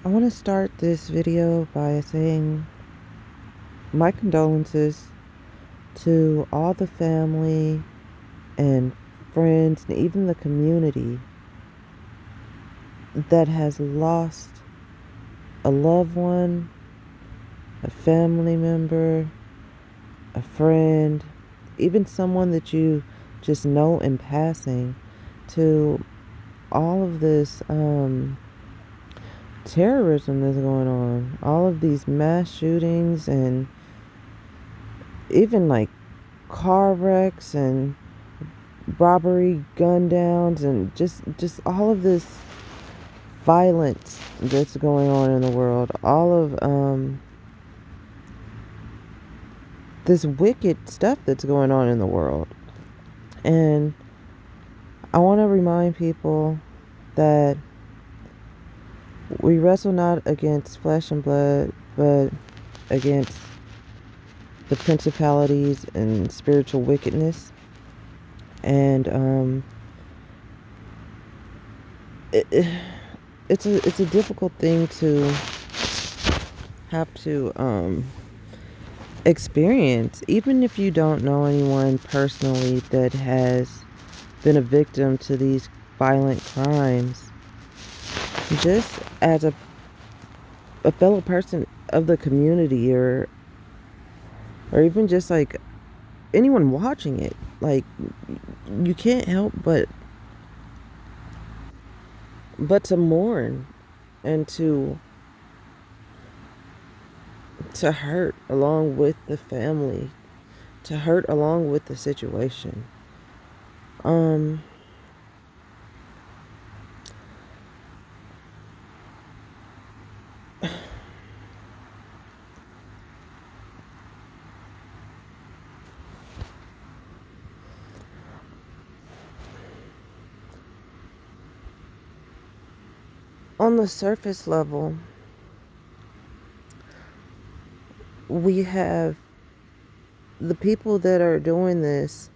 I want to start this video by saying my condolences to all the family and friends and even the community that has lost a loved one, a family member, a friend, even someone that you just know in passing, to all of this terrorism that's going on, all of these mass shootings, and even like car wrecks and robbery, gun downs, and just all of this violence that's going on in the world, all of this wicked stuff that's going on in the world. And I want to remind people that we wrestle not against flesh and blood, but against the principalities and spiritual wickedness. And it's a difficult thing to have to experience, even if you don't know anyone personally that has been a victim to these violent crimes. Just as a fellow person of the community, or even just like anyone watching it, like, you can't help but to mourn and to hurt along with the family, to hurt along with the situation. Um on the surface level, we have the people that are doing this,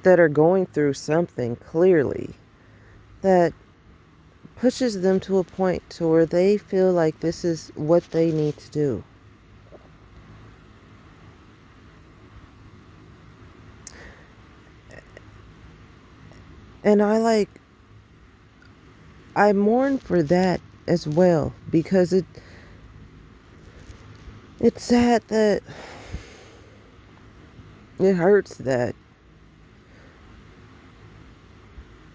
that are going through something clearly that pushes them to a point to where they feel like this is what they need to do. And I mourn for that as well, because it's sad that it hurts that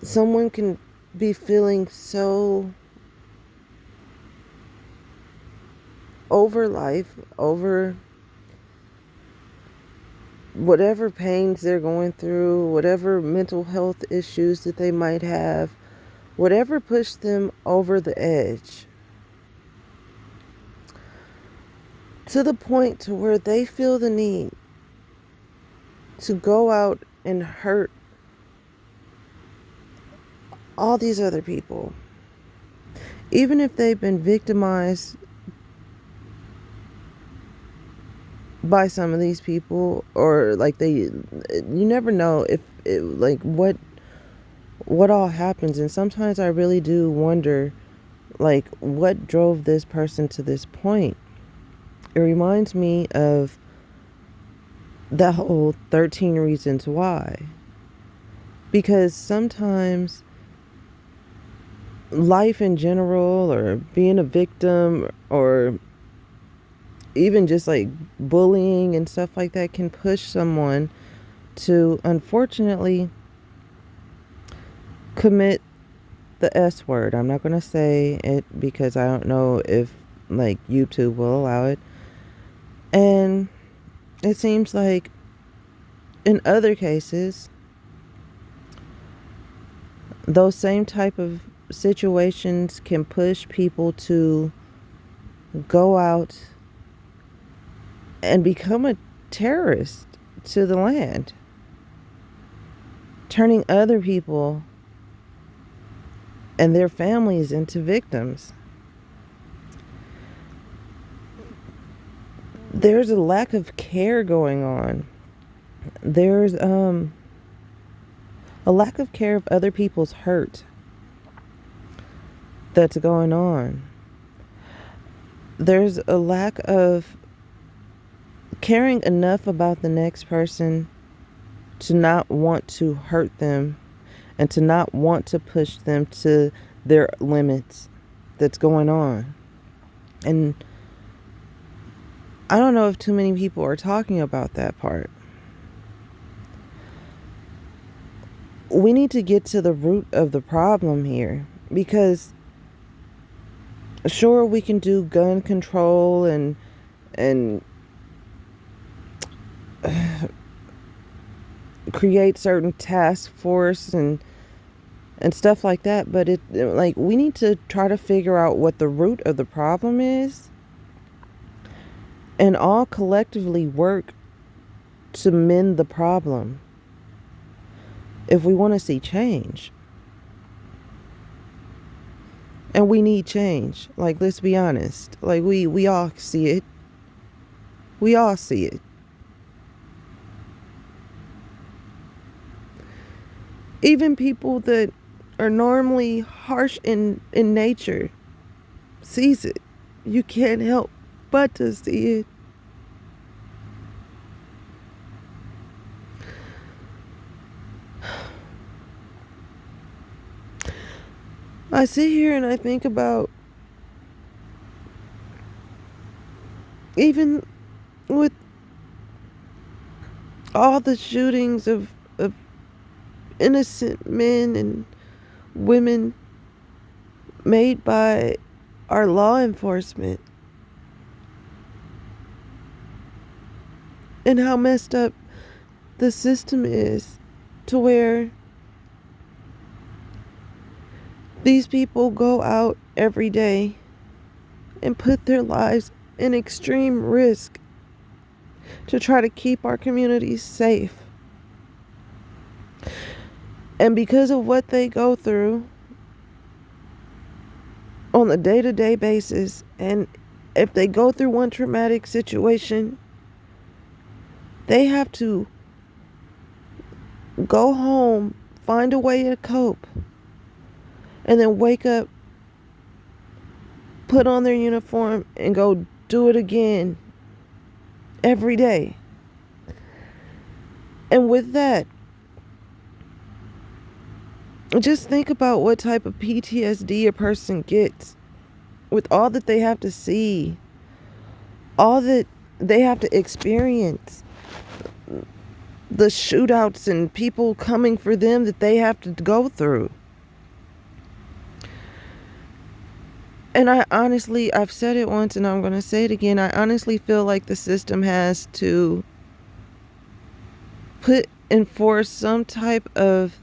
someone can be feeling so over life, over whatever pains they're going through, whatever mental health issues that they might have, whatever pushed them over the edge, to the point to where they feel the need to go out and hurt all these other people, even if they've been victimized by some of these people, or like you never know if it, like what all happens. And sometimes I really do wonder, like, what drove this person to this point. It reminds me of that whole 13 reasons why, because sometimes life in general, or being a victim, or even just like bullying and stuff like that, can push someone to, unfortunately, commit the S word. I'm not going to say it because I don't know if like YouTube will allow it. And it seems like in other cases, those same type of situations can push people to go out and become a terrorist to the land, turning other people and their families into victims. There's a lack of care going on. There's a lack of care of other people's hurt that's going on. there's a lack of caring enough about the next person to not want to hurt them and to not want to push them to their limits that's going on. And I don't know if too many people are talking about that part. We need to get to the root of the problem here, because sure, we can do gun control and create certain task force and stuff like that, but it like we need to try to figure out what the root of the problem is and all collectively work to mend the problem if we want to see change. And we need change. Like, let's be honest. Like, we all see it. We all see it. Even people that are normally harsh in nature sees it. You can't help but to see it. I sit here and I think about, even with all the shootings of innocent men and women made by our law enforcement, and how messed up the system is, to where these people go out every day and put their lives in extreme risk to try to keep our communities safe. And because of what they go through on a day-to-day basis, and if they go through one traumatic situation, they have to go home, find a way to cope, and then wake up, put on their uniform, and go do it again every day. And with that, just think about what type of PTSD a person gets with all that they have to see, all that they have to experience, the shootouts and people coming for them that they have to go through. And I honestly, I've said it once and I'm going to say it again, I honestly feel like the system has to enforce some type of,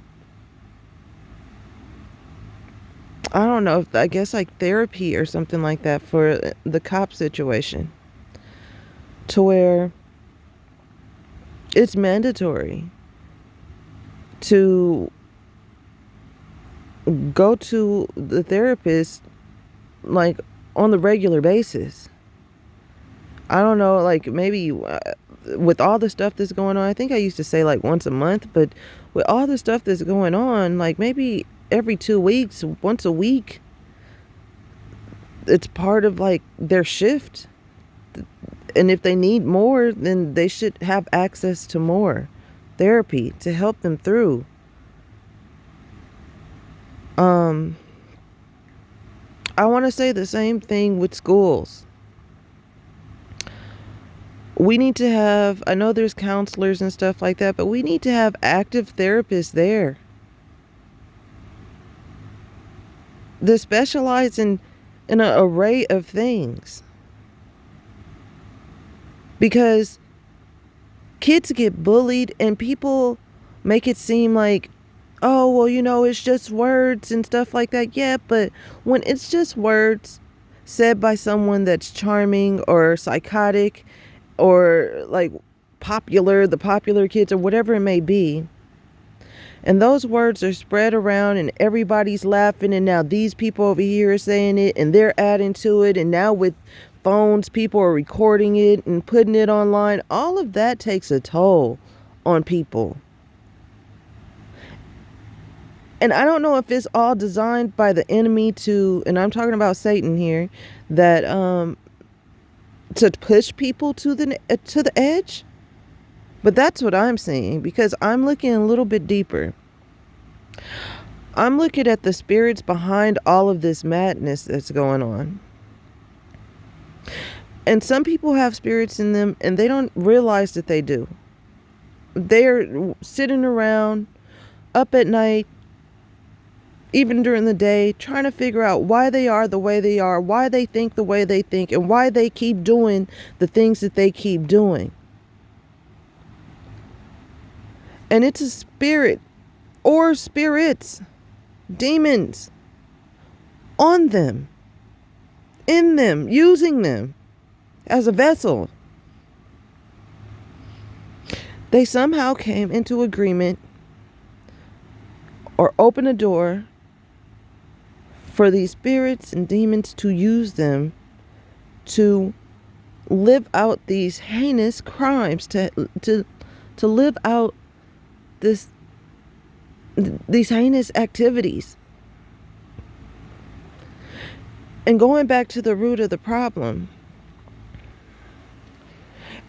I don't know, I guess like therapy or something like that for the cop situation, to where it's mandatory to go to the therapist like on the regular basis. I don't know, like maybe with all the stuff that's going on, I think I used to say like once a month, but with all the stuff that's going on, like maybe every 2 weeks, once a week, it's part of like their shift. And if they need more, then they should have access to more therapy to help them through. I want to say the same thing with schools. We need to have, I know there's counselors and stuff like that, but we need to have active therapists there that specialize in an array of things. Because kids get bullied and people make it seem like, oh, well, you know, it's just words and stuff like that. Yeah, but when it's just words said by someone that's charming or psychotic or like popular, the popular kids or whatever it may be, and those words are spread around and everybody's laughing, and now these people over here are saying it and they're adding to it, and now with phones people are recording it and putting it online, all of that takes a toll on people. And I don't know if it's all designed by the enemy to, and I'm talking about Satan here, that to push people to the edge. But that's what I'm saying, because I'm looking a little bit deeper. I'm looking at the spirits behind all of this madness that's going on. And some people have spirits in them and they don't realize that they do. They're sitting around up at night, even during the day, trying to figure out why they are the way they are, why they think the way they think, and why they keep doing the things that they keep doing. And it's a spirit or spirits, demons on them, in them, using them as a vessel. They somehow came into agreement or opened a door for these spirits and demons to use them to live out these heinous crimes, to live out these heinous activities. And going back to the root of the problem,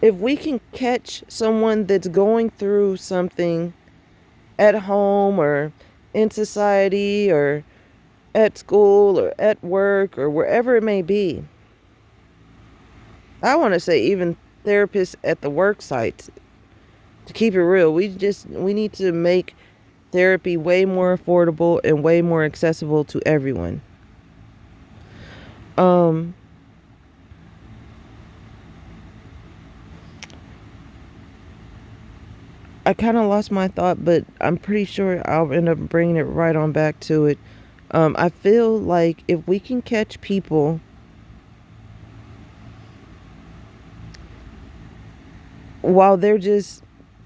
if we can catch someone that's going through something at home or in society or at school or at work or wherever it may be, I want to say even therapists at the work sites, to keep it real, we need to make therapy way more affordable and way more accessible to everyone. I kind of lost my thought, but I'm pretty sure I'll end up bringing it right on back to it. I feel like if we can catch people while they're just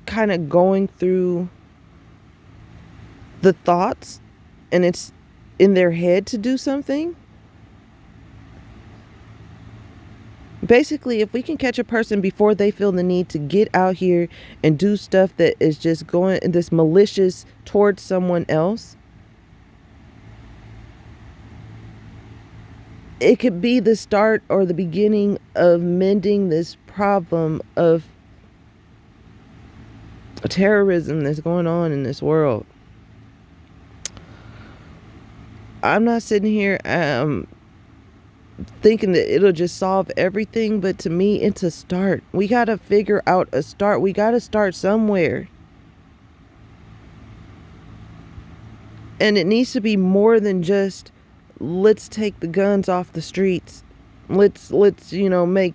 kind of going through the thoughts and it's in their head to do something. Basically, if we can catch a person before they feel the need to get out here and do stuff that is just going this malicious towards someone else, it could be the start or the beginning of mending this problem of terrorism that's going on in this world. I'm not sitting here thinking that it'll just solve everything, but to me, it's a start. We got to figure out a start. We got to start somewhere. And it needs to be more than just, let's take the guns off the streets. Let's make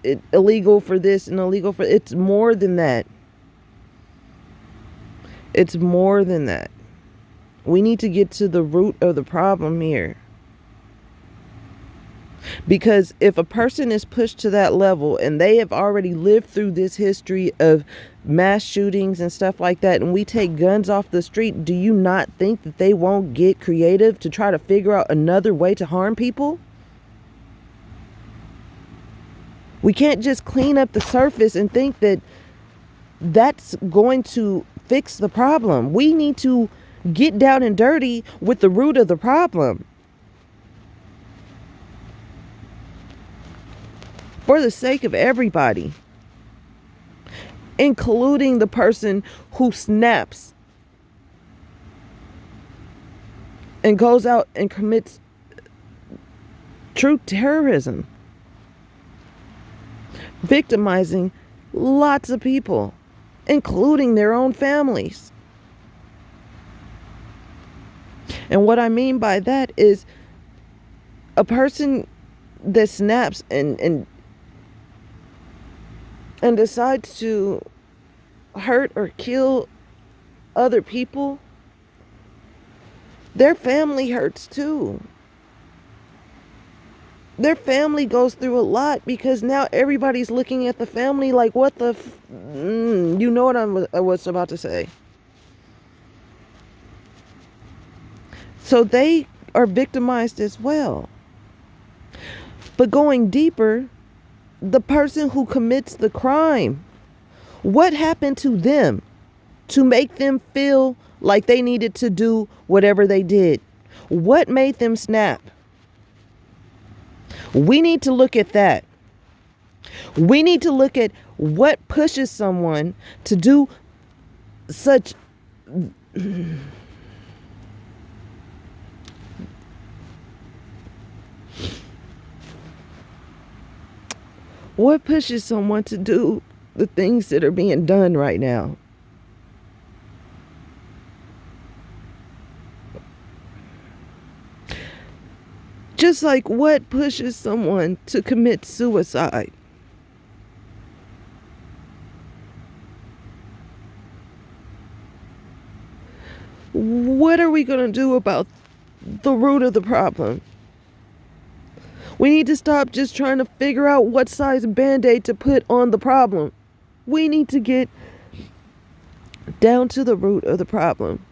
it illegal for this and illegal for... It's more than that. It's more than that. We need to get to the root of the problem here. Because if a person is pushed to that level and they have already lived through this history of mass shootings and stuff like that, and we take guns off the street, do you not think that they won't get creative to try to figure out another way to harm people? We can't just clean up the surface and think that that's going to fix the problem. We need to get down and dirty with the root of the problem. For the sake of everybody, including the person who snaps and goes out and commits true terrorism, victimizing lots of people, including their own families. And what I mean by that is a person that snaps and decides to hurt or kill other people, their family hurts too. Their family goes through a lot because now everybody's looking at the family like, what the you know what I was about to say. So they are victimized as well. But going deeper, the person who commits the crime, what happened to them to make them feel like they needed to do whatever they did? What made them snap? We need to look at that. We need to look at what pushes someone to do such. What pushes someone to do the things that are being done right now? Just like what pushes someone to commit suicide? What are we going to do about the root of the problem? We need to stop just trying to figure out what size band-aid to put on the problem. We need to get down to the root of the problem.